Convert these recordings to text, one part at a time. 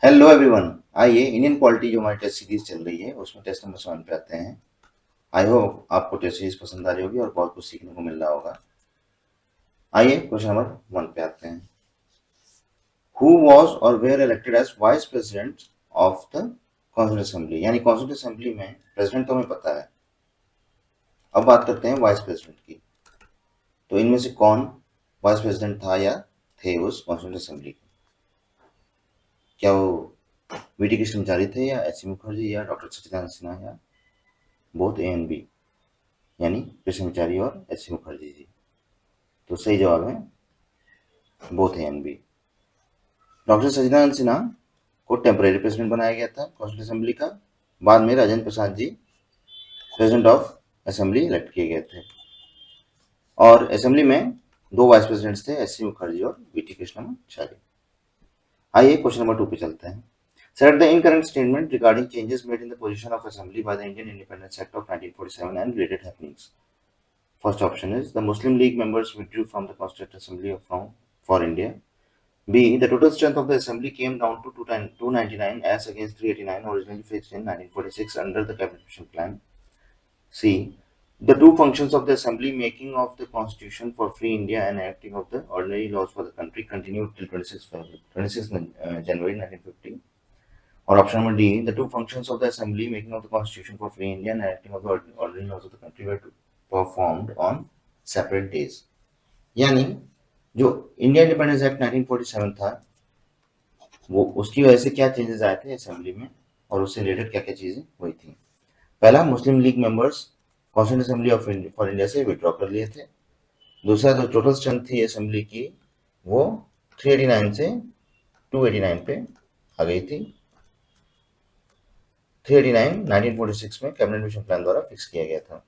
Hello everyone. आइए Indian polity जो हमारी टेस्ट सीरीज चल रही है उसमें टेस्ट नंबर 7 पे आते हैं। आई होप आपको टेस्ट सीरीज पसंद आ रही होगी और बहुत कुछ सीखने को मिल रहा होगा। आइए क्वेश्चन नंबर 1 पे आते हैं। हु वॉज और were elected as vice president of the constituent assembly. यानी कॉन्स्टिट्यूंट असेंबली में प्रेसिडेंट तो हमें पता है, अब बात करते हैं वाइस प्रेसिडेंट की। तो इनमें से कौन वाइस प्रेसिडेंट था या थे उस कॉन्स्टिट्यूंट असेंबली के? क्या वो वीटी कृष्णमाचारी थे या एस सी मुखर्जी या डॉक्टर सच्चिदानंद सिन्हा या बोथ ए एंड बी, यानी कृष्णमाचारी और एस सी मुखर्जी जी? तो सही जवाब है both A and B. Doctor Sachchidanand Sinha को टेम्परेरी प्रेसिडेंट बनाया गया था कॉन्स्टिट्यूंट असेंबली का। बाद में Rajendra Prasad ji president of assembly elect किए गए थे। और असेंबली में दो वाइस प्रेसिडेंट्स थे, एस सी मुखर्जी और वी टी कृष्णमाचारी। आइए क्वेश्चन नंबर 2 पे चलते हैं। Select the incorrect statement regarding changes made in the position of assembly by the Indian Independence Act of 1947 and related happenings. First option is the Muslim League members withdrew from the Constituent Assembly for India. B. The total strength of the assembly came down to 299 as against 389 originally fixed in 1946 under the cabinet mission plan. C. The two functions of the assembly, making of the constitution for free India and enacting of the ordinary laws for the country, continued till 26 January 1950. Or option number D. The two functions of the assembly, making of the constitution for free India and enacting of the ordinary laws of the country, were performed on separate days. यानी जो India independence act 1947 था वो उसकी वजह से क्या changes आए थे असेंबली में और उससे रिलेटेड क्या क्या चीजें हुई थी। पहला, Muslim League members constituent assembly of for India से विड्रॉ कर लिए थे। दूसरा, जो टोटल स्ट्रेंथ थी असेंबली की वो 389 से 289 पे आ गई थी। 389 1946 में कैबिनेट मिशन प्लान द्वारा फिक्स किया गया था।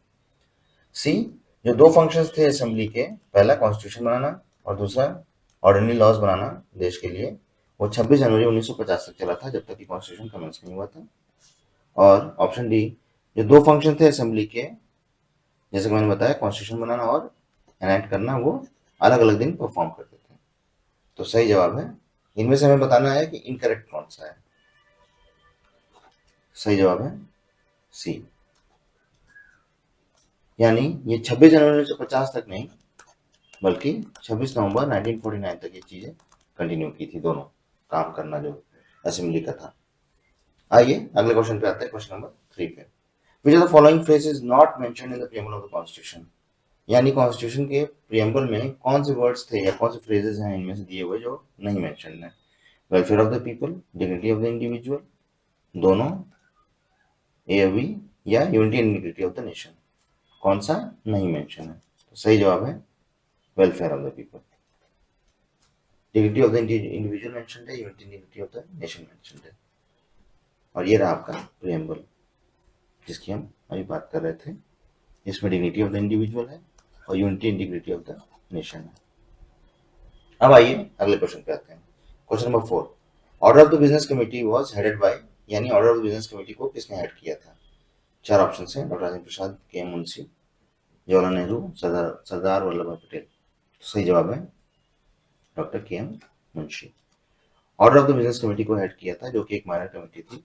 सी, जो दो फंक्शंस थे असेंबली के, पहला कॉन्स्टिट्यूशन बनाना और दूसरा ऑर्डिनरी लॉज बनाना देश के लिए, वो 26 जनवरी 1950 तक चला था जब तक कि कॉन्स्टिट्यूशन कमेंस नहीं हुआ था। और ऑप्शन डी, जो दो फंक्शन थे असेंबली के, जैसे कि मैंने बताया कॉन्स्टिट्यूशन बनाना और एनेक्ट करना, वो अलग अलग दिन परफॉर्म करते थे। तो सही जवाब है, इनमें से हमें बताना है कि इनकरेक्ट कौन सा है। सही जवाब है सी, यानी ये 26 जनवरी 1950 तक नहीं बल्कि 26 नवंबर 1949 तक ये चीजें कंटिन्यू की थी, दोनों काम करना जो असेंबली का था। आइए अगले क्वेश्चन पे आते हैं, क्वेश्चन नंबर 3 पे। Which of the following phrase is not mentioned in the preamble of the constitution. यानी कॉन्स्टिट्यूशन के प्रीएम्बल में कौन से वर्ड्स थे या कौन से फ्रेजेस हैं इनमें से दिए हुए जो नहीं मेंशन्ड है? Welfare of the people, dignity of the individual, दोनों, ए बी, या unity and integrity of the nation. कौन सा नहीं मेंशन है? तो सही जवाब है welfare of the people. Dignity of the individual mentioned है, unity and integrity of the nation mentioned है। और ये रहा आपका प्रीएम्बल जिसकी हम अभी बात कर रहे थे। इसमें डिग्निटी ऑफ द इंडिविजुअल है और unity integrity of the nation है। अब आइए अगले क्वेश्चन पे आते हैं, question number 4। Order of the business committee was headed by, यानी order of the business committee को किसने हेड किया था? चार ऑप्शन है, doctor Rajendra Prasad, K M Munshi, Jawaharlal Nehru, Sardar Vallabh Bhai Patel. तो सही जवाब है doctor K M Munshi. Order of the business committee को हेड किया था जो कि एक माइनर कमेटी थी,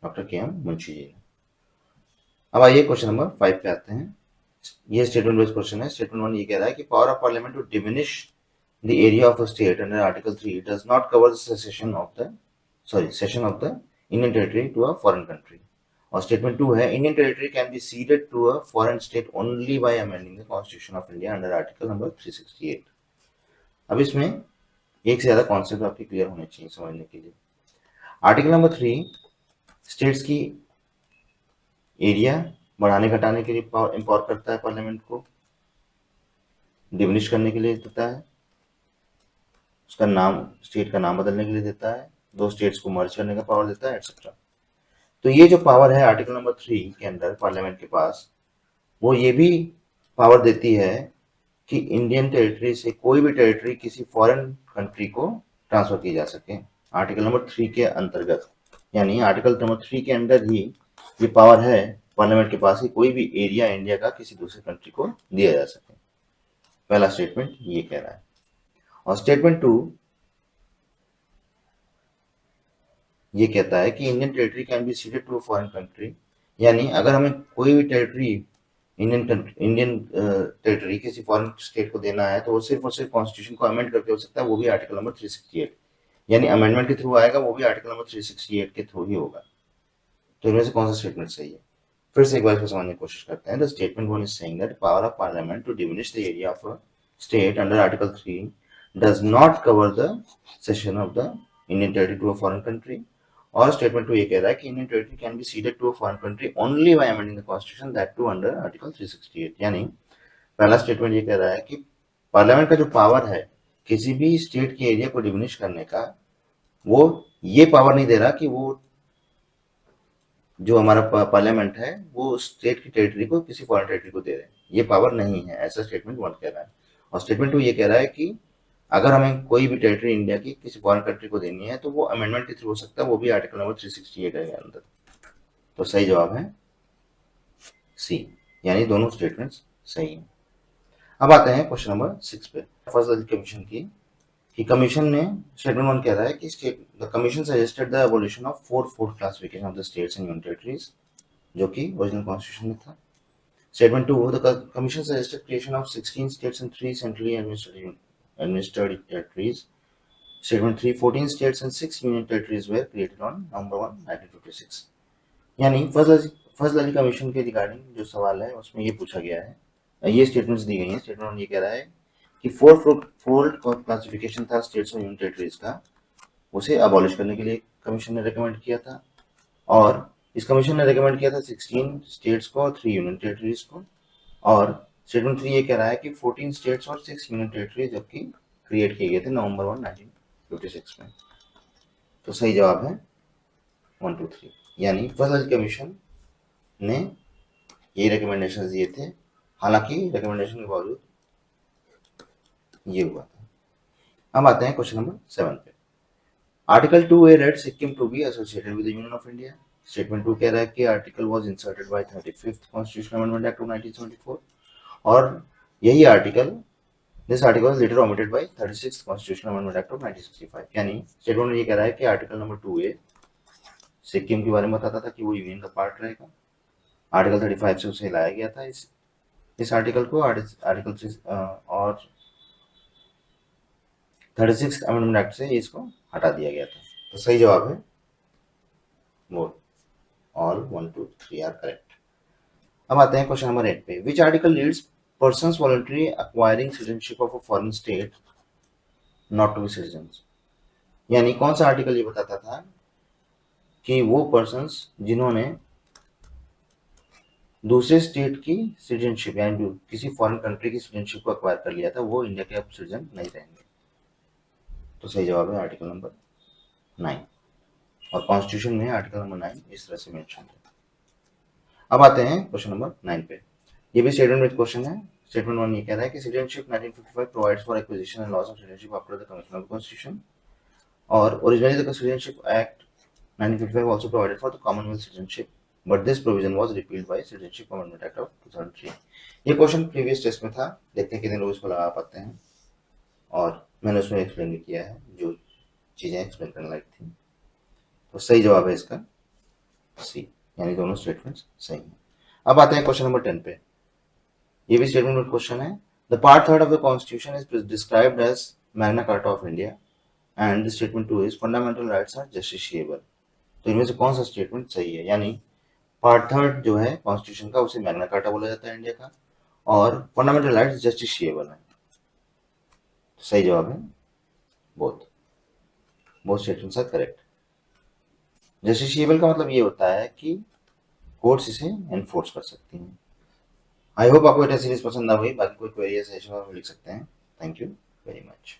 doctor K M Munshi ji. अब आइए क्वेश्चन नंबर 5 पे आते हैं। ये स्टेटमेंट बेस्ड क्वेश्चन है। स्टेटमेंट 1 ये कह रहा है कि power of parliament to diminish the area of a state under article 3 does not cover the cession of the Indian territory to a foreign country. और स्टेटमेंट 2 है, Indian territory can be ceded to a foreign state only by amending the constitution of India under article number 368। अब इसमें एक से ज्यादा concept आपके clear होने चाहिए समझने के लिए। आर्टिकल नंबर 3 स्टेट्स की एरिया बढ़ाने घटाने के लिए एम्पावर करता है पार्लियामेंट को, डिमिनिश करने के लिए देता है, उसका नाम, स्टेट का नाम बदलने के लिए देता है, दो स्टेट्स को मर्ज करने का पावर देता है, एक्सेट्रा। तो ये जो पावर है आर्टिकल नंबर 3 के अंदर पार्लियामेंट के पास, वो ये भी पावर देती है कि इंडियन टेरिटरी से कोई भी टेरिटरी किसी फॉरेन कंट्री को ट्रांसफर की जा सके आर्टिकल नंबर 3 के अंतर्गत। यानी आर्टिकल नंबर 3 के अंदर ही ये पावर है पार्लियामेंट के पास कि कोई भी एरिया इंडिया का किसी दूसरे कंट्री को दिया जा सके। पहला स्टेटमेंट ये कह रहा है। और स्टेटमेंट 2 ये कहता है कि Indian territory can be ceded to a foreign country, यानी अगर हमें कोई भी टेरिटरी इंडियन टेरिटरी किसी फॉरेन स्टेट को देना है तो वो सिर्फ और सिर्फ कॉन्स्टिट्यूशन को अमेंड करके हो सकता है, वो भी आर्टिकल नंबर 368, यानी अमेंडमेंट के थ्रू आएगा, वो भी आर्टिकल नंबर 368 के थ्रू ही होगा। तो इनमें से कौन सा स्टेटमेंट सही है? फिर से एक बार इसको समझने की कोशिश करते हैं। The statement one is saying that power of parliament to diminish the area of a state under article 3 does not cover the cession of the Indian territory to a foreign country. और statement two ये कह रहा है कि Indian territory can be ceded to a foreign country only by amending the constitution that too under article 368। यानी पहला statement ये कह रहा है कि पार्लियामेंट का जो पावर है किसी भी स्टेट के एरिया को डिमिनिश करने का, वो ये पावर नहीं दे रहा कि वो जो हमारा पार्लियामेंट है वो स्टेट की टेरिटरी को किसी फॉरेन टेरिटरी को दे रहे हैं, ये पावर नहीं है, ऐसा स्टेटमेंट वन कह रहा है। और स्टेटमेंट टू ये कह रहा है कि अगर हमें कोई भी टेरिटरी इंडिया की किसी फॉरेन कंट्री को देनी है तो वो अमेंडमेंट के थ्रू हो सकता है, वो भी आर्टिकल नंबर 368 के अंदर। तो सही जवाब है सी, यानी दोनों स्टेटमेंट्स सही हैं। अब आते हैं क्वेश्चन नंबर 6 पे। फर्स्ट कमीशन की कमीशन ने स्टेटमेंट वन कह रहा है कि state the commission suggested the evolution of fourth classification of the states and union territories, जो कि ओरिजिनल कॉन्स्टिट्यूशन में था। Statement 2, the Commission suggested creation of 16 states and 3 centrally administered territories. Statement 3, 14 states and 6 union territories were created on November 1, 1956. यानी first वाली commission के regarding जो सवाल है उसमें ये पूछा गया है, ये स्टेटमेंट्स दी गई हैं। स्टेटमेंट ये कह रहा है कि फोर्थ क्लासिफिकेशन था स्टेट्स और यूनियन टेरिटरीज का, उसे अबॉलिश करने के लिए कमीशन ने रिकमेंड किया था। और इस कमीशन ने रिकमेंड किया था 16 स्टेट्स को और 3 यूनियन टेरिटरीज को। और स्टेटमेंट 3 ये कह रहा है कि 14 स्टेट्स और 6 यूनियन टेरिटरीज जबकि क्रिएट किए गए थे नवंबर 1, 1956 में। तो सही जवाब है 1, 2, 3, यानी फर्स्ट कमीशन ने ये रिकमेंडेशन दिए थे, हालांकि रिकमेंडेशन के बावजूद ये हुआ था। अब आते हैं क्वेश्चन नंबर 7 पे। Article 2A read Sikkim to be associated with the union of India. Statement 2 कह रहा है कि article was inserted by 35th constitutional amendment act of 1974 और यही article this article was later omitted by 36th constitutional amendment act of 1965। यानी statement ये कह रहा है कि आर्टिकल नंबर 2A सिक्किम के बारे में बताता था कि वो यूनियन का पार्ट रहेगा। आर्टिकल 35 से उसे लाया गया था इस आर्टिकल को आर्टिकल 3 और 36th अमेंडमेंट एक्ट से इसको हटा दिया गया था। तो सही जवाब है बोथ, ऑल 1, 2, 3 आर करेक्ट। अब आते हैं क्वेश्चन नंबर 8 पे। Which article leads persons voluntary acquiring citizenship of a foreign state not to be citizens. यानी कौन सा आर्टिकल ये बताता था कि वो पर्सन्स जिन्होंने दूसरे स्टेट की सिटीजनशिप यानी किसी फॉरेन कंट्री की सिटीजनशिप को एक्वायर कर लिया था वो इंडिया के अब सिटीजन नहीं रहेंगे। तो सही जवाब है आर्टिकल नंबर 9, और कॉन्स्टिट्यूशन में आर्टिकल नंबर 9 इस तरह से मेंशन है। अब आते हैं क्वेश्चन नंबर 9 पे। ये भी स्टेटमेंट विद क्वेश्चन है। स्टेटमेंट 1 ये कह रहा है कि citizenship 1955 provides for acquisition and loss of citizenship after the commission of the constitution, और originally the citizenship act 1955 also provided for the Commonwealth citizenship, but this provision was repealed by Citizenship Amendment Act of 2003। ये question previous test में था, देखते हैं कितने लोग इसको लगा पाते हैं, और मैंने उसमें एक्सप्लेन भी किया है जो चीज़ें एक्सप्लेन करने लायक थी। तो सही जवाब है इसका सी, यानी दोनों स्टेटमेंट्स सही हैं। अब आते हैं क्वेश्चन नंबर 10 पे। ये भी स्टेटमेंट में क्वेश्चन है। The part 3rd of the constitution is described as Magna Carta of India and the statement 2 is fundamental rights are justiciable. तो इनमें से कौन सा स्टेटमेंट सही है? यानी पार्ट 3rd जो है कॉन्स्टिट्यूशन का उसे मैग्ना कार्टा बोला जाता है इंडिया का, और फंडामेंटल राइट्स जस्टिशिएबल है। सही जवाब है both statements are correct. Justiciable का मतलब ये होता है कि कोर्ट्स इसे एनफोर्स कर सकती हैं। आई होप आपको ये सीरीज पसंद आ गई। बाकी कोई क्वेरी या सजेशन आप लिख सकते हैं। Thank you very much.